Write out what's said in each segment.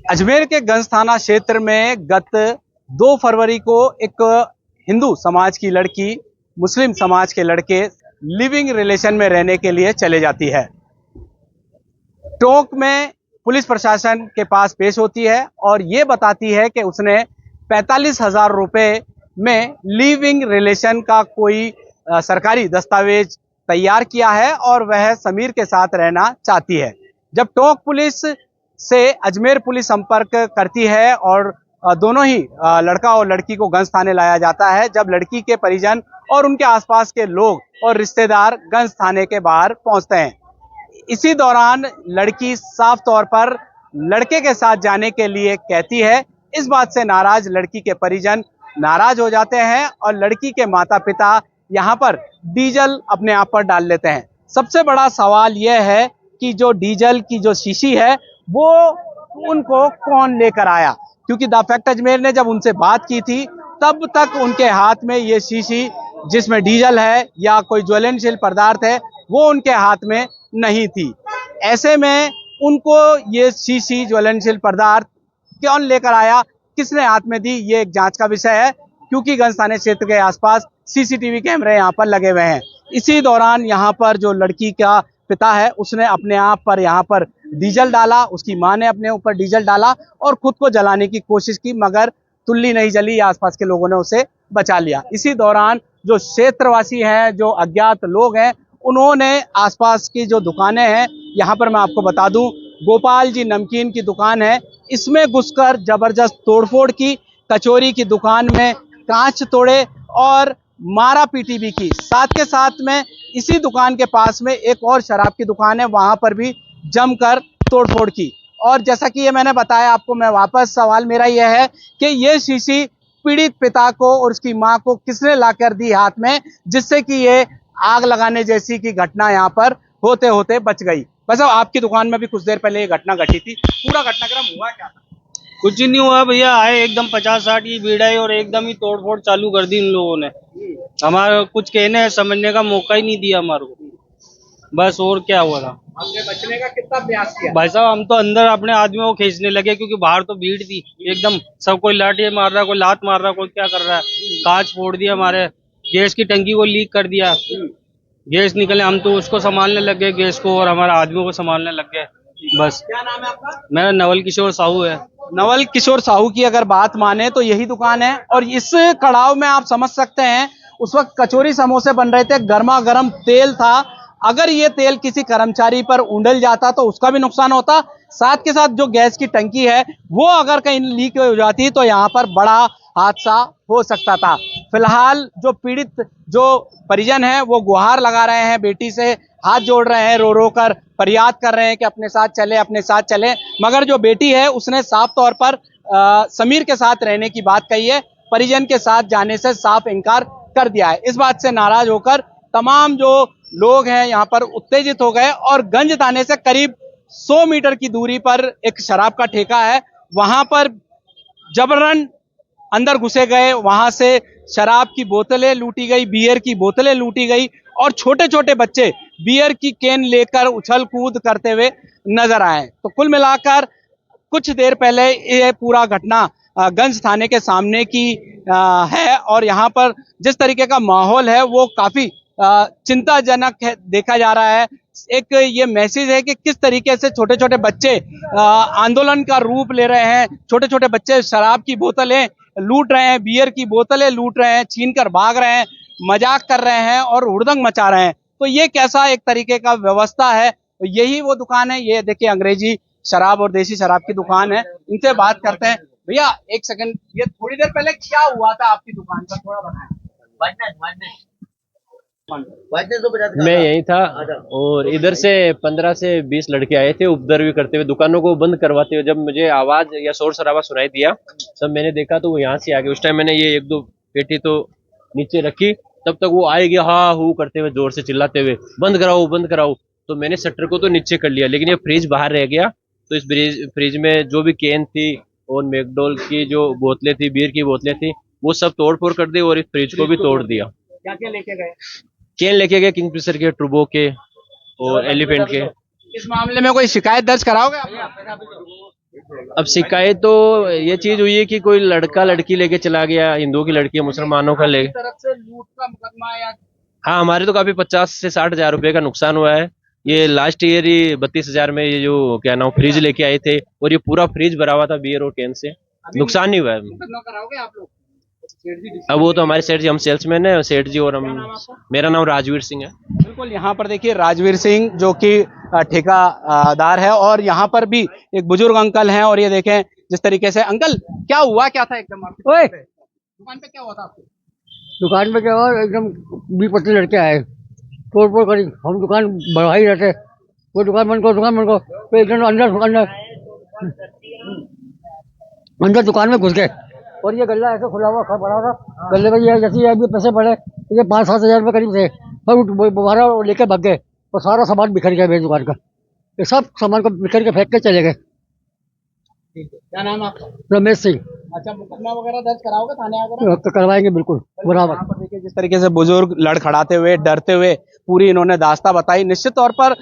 अजमेर के गंज थाना क्षेत्र में गत 2 फरवरी को एक हिंदू समाज की लड़की मुस्लिम समाज के लड़के लिविंग रिलेशन में रहने के लिए चले जाती है। टोंक में पुलिस प्रशासन के पास पेश होती है और ये बताती है कि उसने 45,000 रुपए में लिविंग रिलेशन का कोई सरकारी दस्तावेज तैयार किया है और वह समीर के साथ रहना चाहती है। जब टोंक पुलिस से अजमेर पुलिस संपर्क करती है और दोनों ही लड़का और लड़की को गंज थाने लाया जाता है। जब लड़की के परिजन और उनके आसपास के लोग और रिश्तेदार गंज थाने के बाहर पहुंचते हैं, इसी दौरान लड़की साफ तौर पर लड़के के साथ जाने के लिए कहती है। इस बात से नाराज लड़की के परिजन नाराज हो जाते हैं और लड़की के माता पिता यहाँ पर डीजल अपने आप पर डाल लेते हैं। सबसे बड़ा सवाल यह है कि जो डीजल की जो शीशी है वो उनको कौन लेकर आया, क्योंकि द फैक्ट अजमेर ने जब उनसे बात की थी तब तक उनके हाथ में ये शीशी जिसमें डीजल है या कोई ज्वलनशील पदार्थ है वो उनके हाथ में नहीं थी। ऐसे में उनको ये शीशी ज्वलनशील पदार्थ कौन लेकर आया, किसने हाथ में दी, ये एक जांच का विषय है, क्योंकि गंज थाने क्षेत्र के आसपास सीसीटीवी कैमरे यहाँ पर लगे हुए हैं। इसी दौरान यहाँ पर जो लड़की का पिता है उसने अपने आप पर यहाँ पर डीजल डाला, उसकी मां ने अपने ऊपर डीजल डाला और खुद को जलाने की कोशिश की, मगर तुल्ली नहीं जली। आसपास के लोगों ने उसे बचा लिया। इसी दौरान जो क्षेत्रवासी हैं, जो अज्ञात लोग हैं, उन्होंने आसपास की जो दुकानें हैं, यहाँ पर मैं आपको बता दूं गोपाल जी नमकीन की दुकान है, इसमें घुसकर जबरदस्त तोड़फोड़ की, कचौरी की दुकान में कांच तोड़े और मारा पीटी भी की। साथ के साथ में इसी दुकान के पास में एक और शराब की दुकान है, वहां पर भी जमकर तोड़फोड़ की। और जैसा कि ये मैंने बताया आपको, मैं वापस सवाल मेरा यह है कि ये शीशी पीड़ित पिता को और उसकी मां को किसने लाकर दी हाथ में, जिससे कि ये आग लगाने जैसी की घटना यहाँ पर होते होते बच गई। बस अब आपकी दुकान में भी कुछ देर पहले ये घटना घटी थी, पूरा घटनाक्रम हुआ क्या था? कुछ नहीं हुआ भैया, आए एकदम 50-60 की भीड़ आई और एकदम ही तोड़फोड़ चालू कर दी इन लोगों ने। हमारा कुछ कहने समझने का मौका ही नहीं दिया हमारे को, बस। और क्या हुआ था? आपने बचने का कितना प्रयास किया? भाई साहब, हम तो अंदर अपने आदमियों को खींचने लगे क्योंकि बाहर तो भीड़ थी एकदम। सब कोई लाठी मार रहा है, कोई लात मार रहा है, कोई क्या कर रहा है। कांच फोड़ दिया, हमारे गैस की टंकी को लीक कर दिया। गैस निकले, हम तो उसको संभालने लग गए, गैस को, और हमारे आदमियों को संभालने लग गए, बस। क्या नाम है आपका? मेरा नवल किशोर साहू है। नवल किशोर साहू की अगर बात माने तो यही दुकान है और इस कड़ाव में आप समझ सकते हैं उस वक्त कचौरी समोसे बन रहे थे, गर्मा गर्म तेल था। अगर ये तेल किसी कर्मचारी पर उंडल जाता तो उसका भी नुकसान होता। साथ के साथ जो गैस की टंकी है वो अगर कहीं लीक हो जाती तो यहाँ पर बड़ा हादसा हो सकता था। फिलहाल जो पीड़ित जो परिजन है वो गुहार लगा रहे हैं, बेटी से हाथ जोड़ रहे हैं, रो रो कर फरियाद कर रहे हैं कि अपने साथ चले, अपने साथ चले। मगर जो बेटी है उसने साफ तौर पर समीर के साथ रहने की बात कही है, परिजन के साथ जाने से साफ इनकार कर दिया है। इस बात से नाराज होकर तमाम जो लोग हैं यहाँ पर उत्तेजित हो गए और गंज थाने से करीब 100 मीटर की दूरी पर एक शराब का ठेका है, वहां पर जबरन अंदर घुसे गए। वहां से शराब की बोतलें लूटी गई, बियर की बोतलें लूटी गई और छोटे छोटे बच्चे बियर की कैन लेकर उछल कूद करते हुए नजर आए। तो कुल मिलाकर कुछ देर पहले ये पूरा घटना गंज थाने के सामने की है और यहाँ पर जिस तरीके का माहौल है वो काफी चिंताजनक है, देखा जा रहा है। एक ये मैसेज है कि किस तरीके से छोटे छोटे बच्चे आंदोलन का रूप ले रहे हैं। छोटे छोटे बच्चे शराब की बोतलें लूट रहे हैं, बियर की बोतलें लूट रहे हैं, छीन कर भाग रहे हैं, मजाक कर रहे हैं और हुड़दंग मचा रहे हैं। तो ये कैसा एक तरीके का व्यवस्था है? तो यही वो दुकान है, ये देखिए अंग्रेजी शराब और देसी शराब की दुकान है। इनसे बात करते हैं। भैया एक सेकंड, ये थोड़ी देर पहले क्या हुआ था आपकी दुकान पर, थोड़ा बताएं। मैं यही था और इधर से 15 से 20 लड़के आए थे उपद्रव करते हुए, दुकानों को बंद करवाते हुए। जब मुझे आवाज या शोर शराबा सुनाई दिया तब मैंने देखा तो वो यहाँ से आ गए। उस टाइम मैंने ये 1-2 पेटी तो नीचे रखी, तब तक वो आए गया हाँ हू करते हुए, जोर से चिल्लाते हुए बंद कराओ बंद कराओ। तो मैंने शटर को तो नीचे कर लिया, लेकिन ये फ्रिज बाहर रह गया। तो इस फ्रिज में जो भी कैन थी और मैकडोल की जो बोतलें थी, बियर की बोतलें थी, वो सब तोड़ फोड़ कर दी और इस फ्रिज को भी तोड़ दिया। क्या क्या लेके गए? कैन लेके गए, किंगफिशर के, ट्रूबो के और एलिफेंट के। इस मामले में कोई शिकायत दर्ज कराओगे आप? अब शिकायत तो ये चीज हुई है कि कोई लड़का लड़की लेके चला गया, हिंदुओं की लड़की मुसलमानों का ले। तरफ से लूट का मुकदमा या हाँ, हमारे तो काफी 50 से 60 हजार रुपए का नुकसान हुआ है। ये लास्ट ईयर ही 32,000 में ये जो क्या नाम फ्रिज लेके आए थे, और ये पूरा फ्रिज भरा हुआ था बियर और कैन से। नुकसान नहीं हुआ है। मुकदमा कराओगे आप लोग? अब वो तो हमारे सेठ जी, हम सेल्समैन है सेठ जी, और हम, मेरा नाम राजवीर सिंह है। बिल्कुल, यहाँ पर देखिए राजवीर सिंह जो कि ठेकादार है, और यहाँ पर भी एक बुजुर्ग अंकल हैं, और ये देखें जिस तरीके से। अंकल, क्या हुआ क्या था एकदम आपकी दुकान पे क्या हुआ था आपकी? दुकान पे क्या हुआ, एकदम 20-25 लड़के आए, तोड़ करी। हम दुकान बढ़ा ही रहते, वो दुकान बंद करो, तो एकदम अंदर दुकान में घुस गए, और ये गल्ला ऐसे खुला हुआ पड़ा था। गल्ले में ये जैसे अभी पैसे पड़े, ये 5-7 हजार रुपये करीब थे, और दोबारा लेकर भाग गए, और सारा सामान बिखर गया मेरी दुकान का। ये सब सामान को बिखर के फेंक के चले गए। क्या नाम आपका? रमेश सिंह। अच्छा, मुकदमा वगैरह दर्ज कराओगे थाने वगैरह? करवाएंगे बिल्कुल बराबर। यहाँ पर देखिए जिस तरीके से बुजुर्ग लड़खड़ाते हुए, डरते हुए पूरी इन्होंने दास्ता बताई। निश्चित तौर पर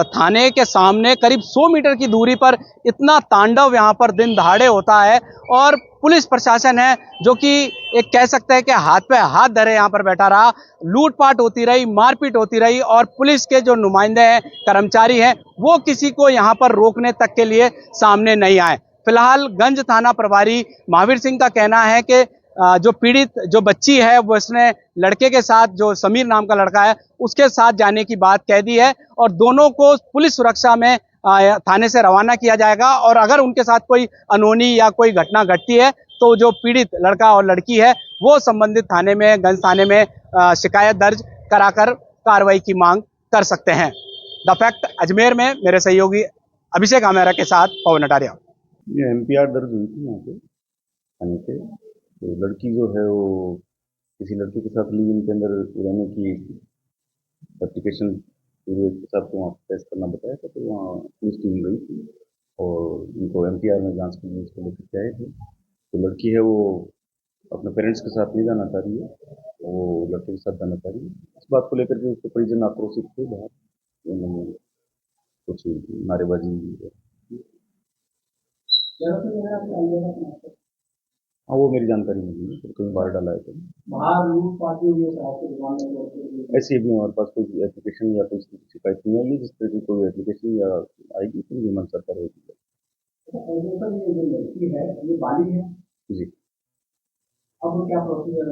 थाने के सामने करीब 100 मीटर की दूरी पर इतना तांडव यहाँ पर दिन दहाड़े होता है, और पुलिस प्रशासन है जो कि एक कह सकते हैं कि हाथ पे हाथ धरे यहाँ पर बैठा रहा। लूटपाट होती रही, मारपीट होती रही, और पुलिस के जो नुमाइंदे हैं, कर्मचारी हैं, वो किसी को यहाँ पर रोकने तक के लिए सामने नहीं आए। फिलहाल गंज थाना प्रभारी महावीर सिंह का कहना है कि जो पीड़ित जो बच्ची है वो इसने लड़के के साथ, जो समीर नाम का लड़का है, उसके साथ जाने की बात कह दी है, और दोनों को पुलिस सुरक्षा में थाने से रवाना किया जाएगा। और अगर उनके साथ कोई अनहोनी या कोई घटना घटती है तो जो पीड़ित लड़का और लड़की है वो संबंधित थाने में, गंज थाने में शिकायत दर्ज कराकर कार्रवाई की मांग कर सकते हैं। द फैक्ट अजमेर में मेरे सहयोगी अभिषेक आमेरा के साथ पवन अटारिया। ये MPR दर्ज हुई थी यहाँ पे थाने पे। तो लड़की जो है वो किसी लड़के के साथ लिव इन के अंदर रहने की एप्लीकेशन के साथ वहाँ टेस्ट करना बताया था, तो वहाँ पुलिस टीम गई थी और उनको MPR में जांच के लिए उसको लेकर के आए थे। तो लड़की है वो अपने पेरेंट्स के साथ नहीं जाना चाह रही है, वो लड़के के साथ जाना चाह रही है। इस बात को लेकर के उसके परिजन आक्रोशित थे, बाहर उन्होंने कुछ नारेबाजी। हाँ, वो मेरी जानकारी नहीं है, तो कहीं बाहर डाला है तो बाहर लूट पार्टी हुई है। ऐसी अभी हमारे पास कोई एप्लीकेशन या कोई शिकायत नहीं आई है। जिस तरह की कोई एप्लीकेशन या आएगी तो विमान सरकार होगी। ये लड़की है, ये बालिग है जी। अब क्या प्रोसीजर है?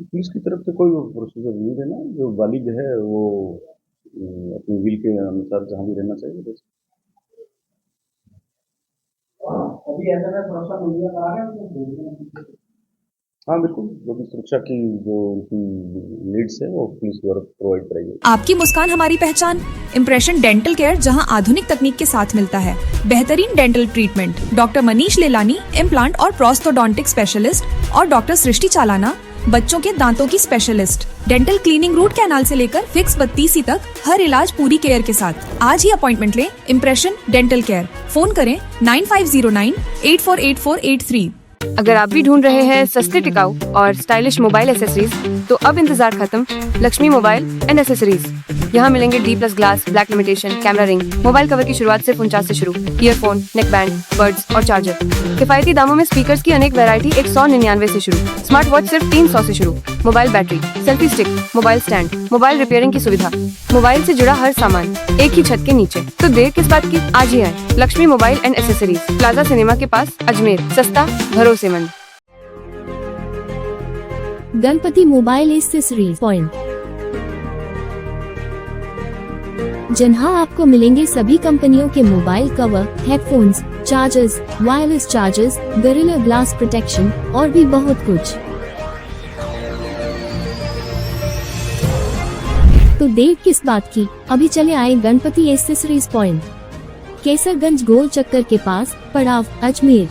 पुलिस की तरफ से कोई प्रोसीजर नहीं रहना। जो बालिग है वो अपनी विल के अनुसार जहाँ भी रहना चाहिए। अभी ऐसा में सुरक्षा मुहैया करा रहे हैं। हाँ बिल्कुल, जो भी सुरक्षा की जो उनकी नीड्स है वो पुलिस द्वारा प्रोवाइड कराई। आपकी मुस्कान हमारी पहचान। इम्प्रेशन डेंटल केयर, जहां आधुनिक तकनीक के साथ मिलता है बेहतरीन dental treatment. Doctor Manish Lelani, implant और प्रोस्थोडोंटिक स्पेशलिस्ट, और डॉक्टर सृष्टि चालाना, बच्चों के दांतों की specialist. Dental cleaning, root canal से लेकर फिक्स बत्तीसी तक हर इलाज पूरी केयर के साथ। आज ही अपॉइंटमेंट लें। Impression dental care. फोन करें 9509848483। अगर आप भी ढूंढ रहे हैं सस्ते, टिकाऊ और स्टाइलिश मोबाइल एसेसरीज, तो अब इंतजार खत्म। Lakshmi mobile and accessories. यहाँ मिलेंगे D+ glass, black limitation, camera ring, mobile cover की शुरुआत सिर्फ 49 से शुरू, ईयरफोन, नेक बैंड, बड्स और चार्जर। किफायती दामों में स्पीकर्स की अनेक वैरायटी 199 से शुरू, स्मार्ट वॉच सिर्फ 300 से शुरू, mobile battery, selfie stick, mobile stand, mobile repairing की सुविधा, मोबाइल से जुड़ा हर सामान एक ही छत के नीचे। तो देर किस बात की, आज ही आए। Lakshmi mobile and accessories, plaza cinema के पास, अजमेर। सस्ता, भरोसेमंद। गणपति मोबाइल एसेसरीज पॉइंट, जहां आपको मिलेंगे सभी कंपनियों के mobile cover, headphones, chargers, wireless chargers, gorilla glass protection और भी बहुत कुछ। तो देर किस बात की, अभी चले आए गणपति एसेसरीज पॉइंट, केसरगंज गोल चक्कर के पास, पड़ाव, अजमेर।